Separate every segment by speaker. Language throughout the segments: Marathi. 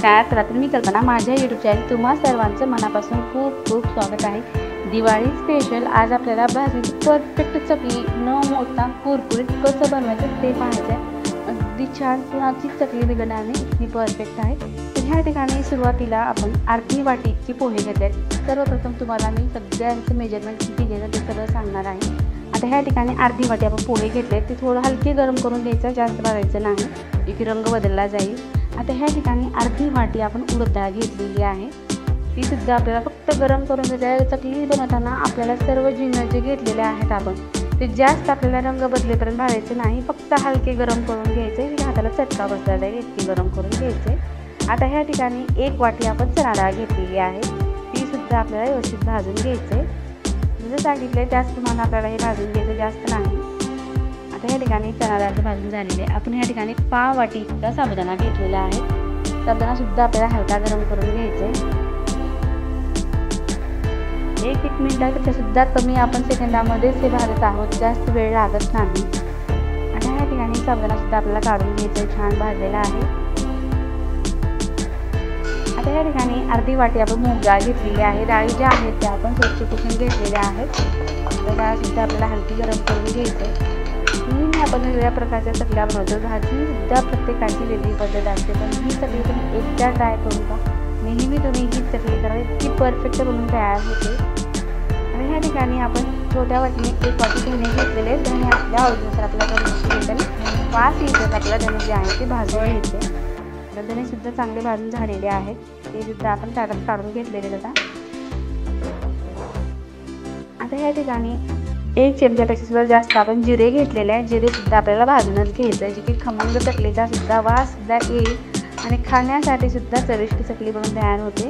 Speaker 1: नमस्कार, तर आता मी कल्पना माझ्या यूट्यूब चॅनल तुम्हा सर्वांचं मनापासून खूप खूप स्वागत आहे। दिवाळी स्पेशल आज आपल्याला भाजणीची परफेक्ट चकली न मोडता कुरकुरीत कसं बनवायचं ते पाहायचं आहे। अगदी छान कुणाची चकली निघणार नाही इतकी परफेक्ट आहे। तर ह्या ठिकाणी सुरुवातीला आपण अर्धी वाटीची पोहे घेतले। सर्वप्रथम तुम्हाला मी सगळ्यांचं मेजरमेंट किती घ्यायचं ते सगळं सांगणार आहे। आता ह्या ठिकाणी अर्धी वाटी आपण पोहे घेतले, ते थोडं हलके गरम करून घ्यायचं, जास्त भाजायचं नाही की रंग बदलला जाईल। आता ह्या ठिकाणी अर्धी वाटी आपण उडद डाळ घेतलेली आहे, ती सुद्धा आपल्याला फक्त गरम करून घ्यायची। चकली बनवताना आपल्याला सर्व जिन्नस जे घेतलेले आहेत आपण ते जास्त आपल्याला रंग बदलेपर्यंत भाजायचे नाही, फक्त हलके गरम करून घ्यायचे, हाताला चटका बसला जाईल इतके गरम करून घ्यायचे। आता ह्या ठिकाणी एक वाटी आपण चणा डाळ घेतलेली आहे, ती सुद्धा आपल्याला व्यवस्थित भाजून घ्यायचे। जसं सांगितलं त्याच प्रमाणे आपल्याला हे भाजून घ्यायचं, जास्त नाही। आता या ठिकाणी चणा डाळ भाजून झालेली आहे। आपण या ठिकाणी पाव वाटी इतका साबुदाणा घेतलेला आहे, साबुदाणा सुद्धा आपल्याला हलका गरम करून घ्यायचे। एक मिनिटापेक्षा सुद्धा कमी आपण सेकंदामध्येच हे भाजत आहोत, जास्त वेळ लागत नाही। आता या ठिकाणी साबुदाणा सुद्धा आपल्याला काढून घ्यायचं, छान भाजलेला आहे। आता या ठिकाणी अर्धी वाटी आपण मूग डाळ घेतलेली आहे, डाळी ज्या आहेत त्या आपण स्वच्छ पुसून घेतलेल्या आहेत। तर डाळ सुद्धा आपल्याला हलकी गरम करून घ्यायचं। आपण वेगवेगळ्या प्रकारच्या चकल्या बनवतो, भाजी सुद्धा प्रत्येकाची वेगळी पद्धत असते, पण ही चकली तुम्ही एकदा ट्राय करू का, नेहमी तुम्ही ही चकली करा, इतकी परफेक्ट बनवून तयार होते। आणि ह्या ठिकाणी आपण छोट्या वाटीने एक वाटी धणे घेतलेले, धणे आपल्या आवडीनुसार आपल्याला वास येतात, आपल्या धणे जे आहे ते भाजून घ्यायचे। तर धणे सुद्धा चांगले भाजून झालेले आहेत, ते सुद्धा आपण ताटात काढून घेतलेले होता। आता ह्या ठिकाणी एक चमच्यापेक्षा सुद्धा जास्त आपण जिरे घेतलेले आहे, जिरे सुद्धा आपल्याला भाजूनच घ्यायचं आहे, जे की खमंग चकलीचा सुद्धा वास सुद्धा येईल आणि खाण्यासाठी सुद्धा चविष्ट चकली बनवून तयार होते।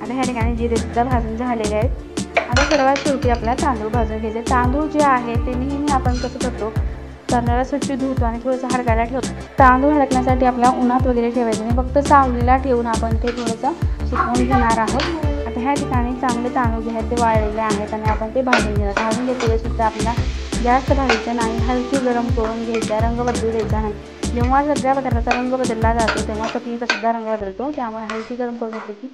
Speaker 1: आता ह्या ठिकाणी जिरे सुद्धा भाजून झालेले आहेत। आता सर्वात शेवटी आपल्याला तांदूळ भाजून घ्यायचे। तांदूळ जे आहे ते नेहमी आपण कसं करतो, तांदळाला स्वच्छ धुतो आणि थोडंसं हडकायला ठेवतो। तांदूळ हडकण्यासाठी आपल्याला उन्हात वगैरे ठेवायचं नाही, फक्त सावलीला ठेवून आपण ते थोडंसं सुकवून घेणार आहोत। आता ह्या ठिकाणी चांगले तांदूळ जे आहेत ते वाळलेले आहेत आणि आपण ते भाजून घेणार। भाजून घेतलेले सुद्धा आपल्याला जास्त भाजायचं नाही, हलकी गरम करून घ्यायचा, रंग बदलू द्यायचा नाही। जेव्हा सगळ्या पदार्थाचा रंग बदलला जातो तेव्हा चकलीचा सुद्धा रंग बदलतो, त्यामुळे हलकी गरम करून घेतली की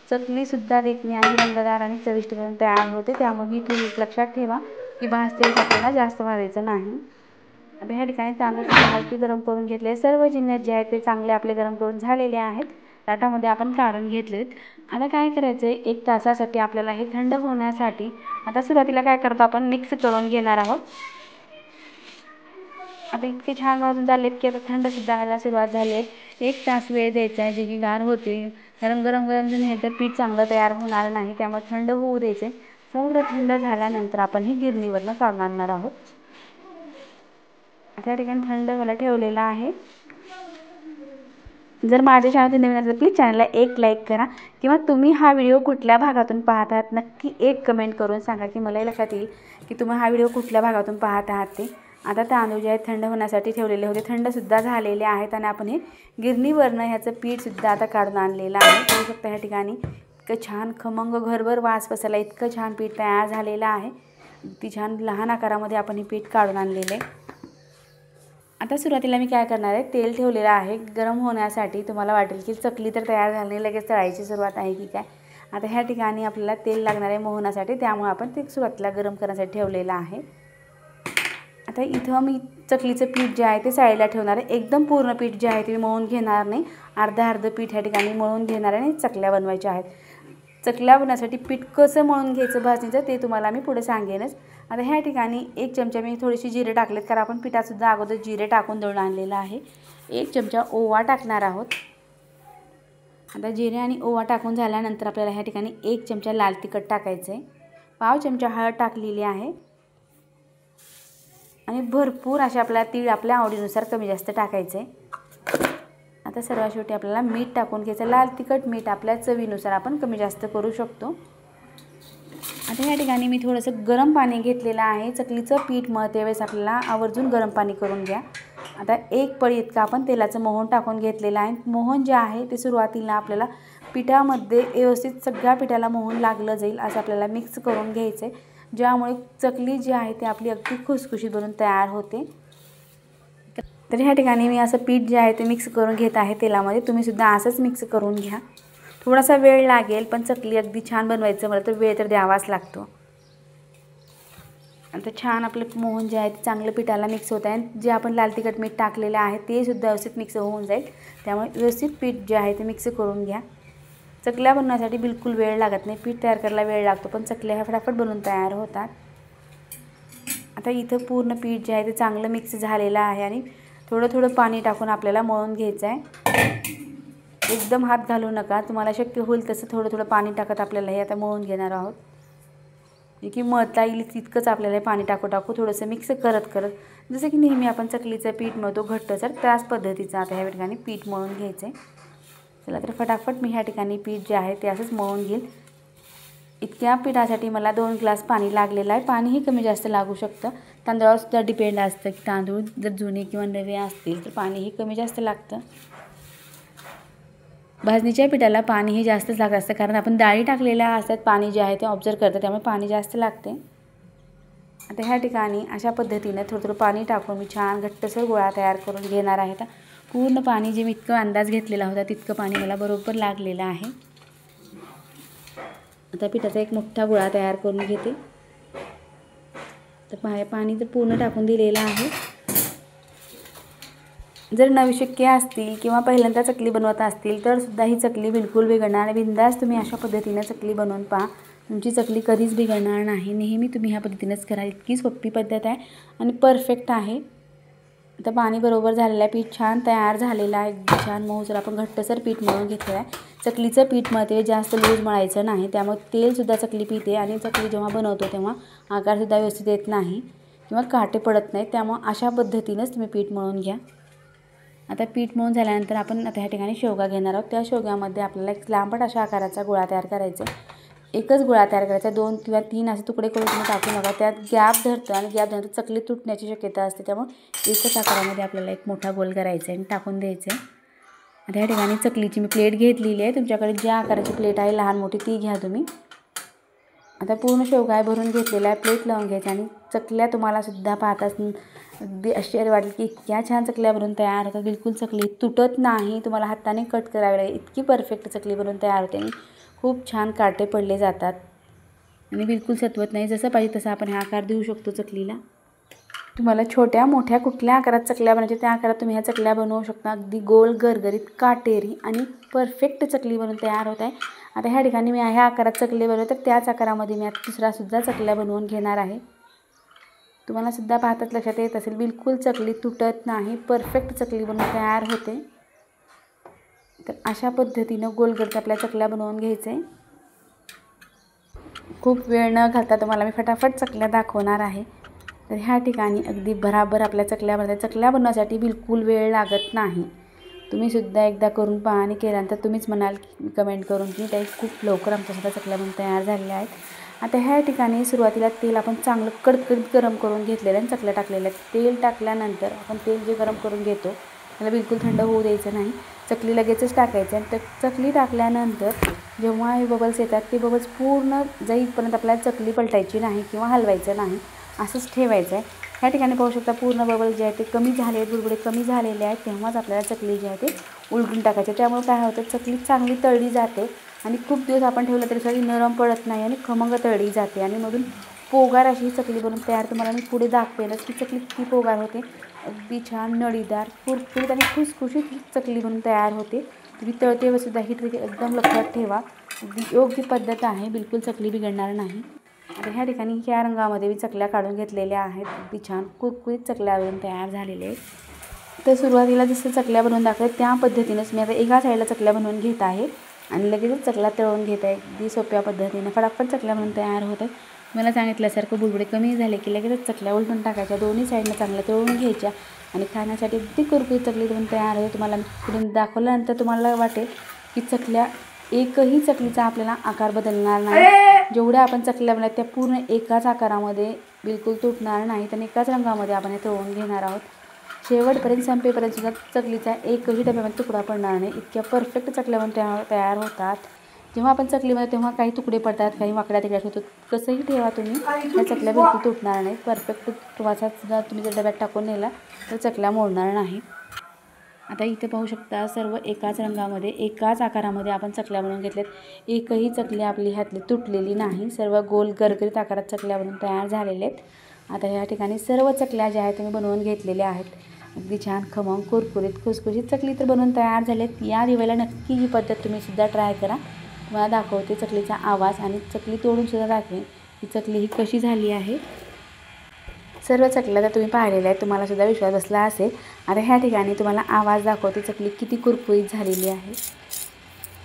Speaker 1: चकली सुद्धा देखणी आणि रंगदार आणि चविष्ट करून तयार होते। त्यामुळे ही तुम्ही लक्षात ठेवा की भाजते चकलीला जास्त भाजायचं नाही। आता ह्या ठिकाणी तांदूळ हलकी गरम करून घेतले, सर्व जिन्नस जे आहेत ते चांगले आपले गरम करून झालेले आहेत, ताटामध्ये आपण काढून घेतलेत। आता काय करायचं आहे, एक तासासाठी आपल्याला हे थंड होण्यासाठी आता सुरुवातीला काय करतो आपण मिक्स करून घेणार आहोत। आता इतके छान भाजून झालेत की आता थंड सुद्धा व्हायला सुरुवात झाली आहे। एक तास वेळ द्यायचा आहे, जे की गार होते, कारण गरम गरम जर हे तर पीठ चांगलं तयार होणार नाही, त्यामुळे थंड होऊ द्यायचे। सगळं थंड झाल्यानंतर आपण ही गिरणीवरनं काढून आणणार आहोत। त्या ठिकाणी थंड व्हायला ठेवलेला आहे। जर माझ्या चॅनल नवीन असेल प्लीज चॅनलला एक लाईक करा, किंवा तुम्ही हा व्हिडिओ कुठल्या भागातून पाहत आहात नक्की एक कमेंट करून सांगा की मलाही लक्षात येईल की तुम्ही हा व्हिडिओ कुठल्या भागातून पाहत आहात ते। आता तांदूळ जे आहेत थंड होण्यासाठी ठेवलेले होते, थंडसुद्धा झालेले आहेत आणि आपण हे गिरणीवरनं ह्याचं पीठसुद्धा आता काढून आणलेलं आहे। बघू शकता ह्या ठिकाणी इतकं छान खमंग घरभर वास बसायला इतकं छान पीठ तयार झालेलं आहे। ती छान लहान आकारामध्ये आपण हे पीठ काढून आणलेलं आहे। आता सुरुवातीला मी काय करणार आहे, तेल ठेवलेलं आहे गरम होण्यासाठी। तुम्हाला वाटेल की चकली तर तयार झाली, लगेच तळायची सुरुवात आहे की काय। आता ह्या ठिकाणी आपल्याला तेल लागणार आहे मोहनासाठी, त्यामुळे आपण ते सुरुवातीला गरम करण्यासाठी ठेवलेलं आहे। आता इथं मी चकलीचं पीठ जे आहे ते साईडला ठेवणार आहे, एकदम पूर्ण पीठ जे आहे ते मळून घेणार नाही, अर्धं पीठ ह्या ठिकाणी मळून घेणार आहे आणि चकल्या बनवायच्या आहेत। चकल्या बनवण्यासाठी पीठ कसं मळून घ्यायचं भाजणीचं ते तुम्हाला मी पुढे सांगेनच। आता ह्या ठिकाणी एक चमचा मी थोडीशी जिरे टाकलेत, कारण आपण पिठासुद्धा अगोदर जिरे टाकून दळून आणलेलं आहे। एक चमचा ओवा टाकणार आहोत। आता जिरे आणि ओवा टाकून झाल्यानंतर आपल्याला ह्या ठिकाणी एक चमचा लाल तिखट टाकायचं आहे, पाव चमचा हळद टाकलेली आहे आणि भरपूर असे आपल्याला तीळ आपल्या आवडीनुसार कमी जास्त टाकायचं आहे। आता सर्वात शेवटी आपल्याला मीठ टाकून घ्यायचं, लाल तिखट मीठ आपल्या चवीनुसार आपण कमी जास्त करू शकतो। आता या ठिकाणी मी थोडंसं गरम पाणी घेतलेलं आहे, चकलीचं पीठ मळते वेळेस आपल्याला आवर्जून गरम पाणी करून घ्या। आता एक पळी इतका आपण तेलाचं मोहन टाकून घेतलेलं आहे। मोहन जे आहे ते सुरुवातीला आपल्याला पिठामध्ये व्यवस्थित सगळ्या पिठाला मोहन लागलं जाईल असं आपल्याला मिक्स करून घ्यायचं आहे, ज्यामुळे चकली जी आहे ती आपली अगदी खुसखुशीत बनून तयार होते। तर ह्या ठिकाणी मी असं पीठ जे आहे ते मिक्स करून घेत आहे तेलामध्ये. तुम्हीसुद्धा असंच मिक्स करून घ्या. थोडासा वेळ लागेल, पण चकली अगदी छान बनवायचं मला तर वेळ तर द्यावाच लागतो. आता छान आपलं मोहन जे आहे ते चांगलं पिठाला मिक्स होत आहे. जे आपण लाल तिखट मीठ टाकलेलं आहे ते सुद्धा व्यवस्थित मिक्स होऊन जाईल. त्यामुळे व्यवस्थित पीठ जे आहे ते मिक्स करून घ्या. चकल्या बनवण्यासाठी बिलकुल वेळ लागत नाही. पीठ तयार करायला वेळ लागतो, पण चकल्या ह्या फटाफट बनवून तयार होतात. आता इथं पूर्ण पीठ जे आहे ते चांगलं मिक्स झालेलं आहे आणि थोडं थोडं पाणी टाकून आपल्याला मळून घ्यायचं आहे. एकदम हात घालू नका. तुम्हाला शक्य होईल तसं थोडं थोडं पाणी टाकत आपल्याला हे आता मळून घेणार आहोत. जे की मळता येईल तितकंच आपल्याला पाणी टाकू थोडंसं मिक्स करत जसं की नेहमी आपण चकलीचं पीठ मळतो घट्टसर, त्याच पद्धतीचं आता ह्या ठिकाणी पीठ मळून घ्यायचं आहे. चला तर फटाफट मी ह्या ठिकाणी पीठ जे आहे ते असंच मळून घेईल. इतक्या पिठासाठी मला 2 ग्लास पाणी लागलेलं आहे. पाणीही कमी जास्त लागू शकतं. तांदळावर सुद्धा डिपेंड असतं की तांदूळ जर जुने किंवा नवे असतील तर पाणीही कमी जास्त लागतं. भाजणीच्या पिठाला पाणीही जास्तच लागत असतं, कारण आपण डाळी टाकलेल्या असतात. पाणी जे आहे ते ऑब्झर्व करतं, त्यामुळे पाणी जास्त लागते. आता ह्या ठिकाणी अशा पद्धतीने थोडं थोडं पाणी टाकून मी छान घट्टसर गोळा तयार करून घेणार आहे. आता पूर्ण पाणी जे मी इतकं अंदाज घेतलेला होता तितकं पाणी मला बरोबर लागलेलं आहे. आता पिठाचा एक मोठा गोळा तयार करून घेते. तर पाणी तर पूर्ण टाकून दिलेलं आहे. जर नवशिक्के असतील किंवा पहिल्यांदा चकली बनवत असतील तर सुद्धा ही चकली बिलकुल बिघडणार नाही. बिंदास तुम्ही अशा पद्धतीने चकली बनवून पहा. तुमची चकली कधीच बिघडणार नाही. नेहमी तुम्ही ह्या पद्धतीनेच करा. इतकी सोपी पद्धत आहे आणि परफेक्ट आहे. आता पाणी बरोबर झालेलं आहे. पीठ छान तयार झालेलं आहे. अगदी छान मऊसर आपण घट्टसर पीठ मळून घेतलेलं आहे. चकलीचं पीठ मळते जास्त लूज मळायचं नाही, त्यामुळे तेलसुद्धा चकली पिते आणि चकली जेव्हा बनवतो तेव्हा आकारसुद्धा व्यवस्थित येत नाही किंवा काटे पडत नाहीत. त्यामुळे अशा पद्धतीनंच तुम्ही पीठ मळून घ्या. आता पीठ मळून झाल्यानंतर आपण आता ह्या ठिकाणी शेवगा घेणार आहोत. त्या शेवग्यामध्ये आपल्याला एक लांबट अशा आकाराचा गोळा तयार करायचा आहे. एकच गोळा तयार करायचा, 2 किंवा 3 असे तुकडे करून तुम्ही टाकू नका. त्यात गॅप धरतं आणि गॅप धरतं चकली तुटण्याची शक्यता असते. त्यामुळे एकच आकारामध्ये आपल्याला एक मोठा गोल करायचा आहे आणि टाकून द्यायचं आहे. आता ह्या ठिकाणी चकलीची मी प्लेट घेतलेली आहे. तुमच्याकडे ज्या आकाराची प्लेट आहे लहान मोठी ती घ्या तुम्ही. आता पूर्ण शेवगा भरून घेतलेला आहे. प्लेट लावून घ्यायची आणि चकल्या तुम्हाला सुद्धा पाहताच अगदी आश्चर्य वाटेल की इतक्या छान चकल्या बनवून तयार होतात. बिलकुल चकली तुटत नाही. तुम्हाला हाताने कट करावे लागेल. इतकी परफेक्ट चकली बनवून तयार होते आणि खूप छान काटे पडले जातात आणि बिलकुल सत्वत नाही. जसं पाहिजे तसं आपण हा आकार देऊ शकतो चकलीला. तुम्हाला छोट्या मोठ्या कुठल्या आकारात चकल्या बनायच्या त्या आकारात तुम्ही ह्या चकल्या बनवू शकता. अगदी गोल गरगरीत काटेरी आणि परफेक्ट चकली बनवून तयार होत आहे. आता ह्या ठिकाणी मी ह्या आकारात चकली बनवते, तर त्याच आकारामध्ये मी आता दुसरासुद्धा चकल्या बनवून घेणार आहे. तुम्हाला सुद्धा पाहतात लक्षात येत असेल, बिलकुल चकली तुटत नाही. परफेक्ट चकली बनवून तयार होते. तर अशा पद्धतीनं गोलगरीत आपल्या चकल्या बनवून घ्यायचे. खूप वेळ न घालता तुम्हाला मी फटाफट चकल्या दाखवणार आहे. तर ह्या ठिकाणी अगदी बराबर आपल्या चकल्या बनतात. चकल्या बनवण्यासाठी बिलकुल वेळ लागत नाही. तुम्ही सुद्धा एकदा करून पहा आणि केल्यानंतर तुम्हीच म्हणाल कमेंट करून की ताई खूप लवकर आमच्यासुद्धा चकल्या बनवून तयार झालेल्या आहेत. आता ह्या ठिकाणी सुरुवातीला तेल आपण चांगलं कडकडीत गरम करून घेतलेलं आहे आणि चकल्या टाकलेल्या आहेत. तेल टाकल्यानंतर आपण तेल जे गरम करून घेतो त्याला बिलकुल थंड होऊ द्यायचं नाही. चकली लगेचच टाकायचं आणि चकली टाकल्यानंतर जेव्हा हे बबल्स येतात ते बबल्स पूर्ण जाईपर्यंत आपल्याला चकली पलटायची नाही किंवा हलवायचं नाही, असंच ठेवायचं आहे. ह्या ठिकाणी पाहू शकता पूर्ण बबल जे आहे ते कमी झाले आहेत, बुडबुडे कमी झालेले आहेत. तेव्हाच आपल्याला चकली जी आहे ते उलटून टाकायचे. त्यामुळे काय होतं, चकली चांगली तळली जाते आणि खूप दिवस आपण ठेवलं तरी सगळी नरम पडत नाही आणि खमंग तळली जाते आणि मधून पोगार अशी ही चकली बनवून तयार. तुम्हाला मी पुढे दाखवेनच की चकली किती पोगार होते. अगदी छान नळीदार कुरकुरीत आणि खुसखुशीत ही चकली बनवून तयार होते. तुम्ही तळते व सुद्धा ही ट्रिक एकदम लक्षात ठेवा. अगदी योग्य पद्धत आहे, बिलकुल चकली बिघडणार नाही. आता ह्या ठिकाणी ह्या रंगामध्ये मी चकल्या काढून घेतलेल्या आहेत. अगदी छान कुरकुरीत चकल्या बनवून तयार झालेले आहेत. तर सुरुवातीला जसं चकल्या बनवून दाखवल्या त्या पद्धतीनेच मी आता एका साईडला चकल्या बनवून घेत आहे आणि लगेचच चकल्या तळून घेत आहे. अगदी सोप्या पद्धतीने फटाफट चकल्या बनवून तयार होत आहेत. मला सांगितल्यासारखं बुडबुडे कमी झाले की लगेचच चकल्या उलटून टाकायच्या, दोन्ही साईडनं चांगल्या तळून घ्यायच्या आणि खाण्यासाठी अगदी कुरकुरीत चकली बनवून तयार होते. तुम्हाला पुढे दाखवल्यानंतर तुम्हाला वाटेल की चकल्या एकही चकलीचा आपल्याला आकार बदलणार नाही. जेवढ्या आपण चकल्या बनवल्या त्या पूर्ण एकाच आकारामध्ये बिलकुल तुटणार नाहीत आणि एकाच रंगामध्ये आपण हे तळून घेणार आहोत. शेवटपर्यंत संपेपर्यंत सुद्धा चकलीचा एकही डब्यामध्ये तुकडा पडणार नाही. इतक्या परफेक्ट चकल्या बनवून तयार होतात. जेव्हा आपण चकलीमध्ये तेव्हा काही तुकडे पडतात, काही वाकड्या तिकड्या होतात. कसंही ठेवा तुम्ही, त्या चकल्या बिलकुल तुटणार नाहीत. परफेक्ट तुपाचा तुम्ही जर डब्यात टाकून नेला तर चकल्या मोडणार नाही. आता इथे पाहू शकता सर्व एकाच रंगामध्ये एकाच आकारामध्ये आपण चकल्या बनवून घेतल्यात. एकही चकली आपली ह्यातली तुटलेली नाही. सर्व गोल गरगरीत आकारात चकल्या बनवून तयार झालेल्या आहेत. आता ह्या ठिकाणी सर्व चकल्या ज्या आहेत तुम्ही बनवून घेतलेल्या आहेत. अगदी छान खमंग कुरकुरीत खुसखुशीत चकली तर बनवून तयार झालेत. या दिवाळीला नक्की ही पद्धत तुम्ही सुद्धा ट्राय करा. तुम्हाला दाखवते चकलीचा आवाज आणि चकली तोडून सुद्धा दाखवेन की चकली ही कशी झाली आहे. सर्व चकल्या तर तुम्ही पाहिलेल्या आहेत, तुम्हाला सुद्धा विश्वास बसला असेल. आता ह्या ठिकाणी तुम्हाला आवाज दाखवते चकली किती कुरकुरीत झालेली आहे.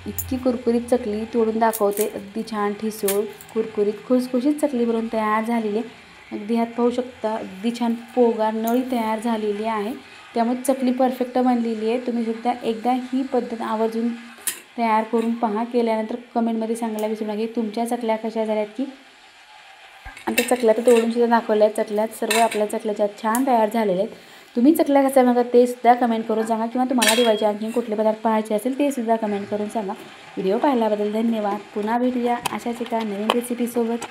Speaker 1: इतकी कुरकुरीत चकली तोडून दाखवते. अगदी छान ठिसूळ कुरकुरीत खुसखुशीत चकली बनवून तयार झालेली आहे. अगदी ह्यात पाहू शकता अगदी छान पोगार नळी तयार झालेली आहे. त्यामुळे चकली परफेक्ट बनलेली आहे. तुम्ही सुद्धा एकदा ही पद्धत आवर्जून तयार करून पहा. केल्यानंतर कमेंटमध्ये सांगायला विसरू नका की तुमच्या चकल्या कशा झाल्यात की. आणि त्या चकल्या तर तोडून सुद्धा दाखवल्या आहेत. चकल्यात सर्व आपल्या चकल्याच्या छान तयार झालेल्या आहेत. तुम्ही चकल्या कशा बनवतात ते सुद्धा कमेंट करून सांगा किंवा तुम्हाला दिवाळीचे आणखी कुठले पदार्थ पाहायचे असेल ते सुद्धा कमेंट करून सांगा. व्हिडिओ पाहिल्याबद्दल धन्यवाद. पुन्हा भेटूया अशाच एका नवीन रेसिपीसोबत.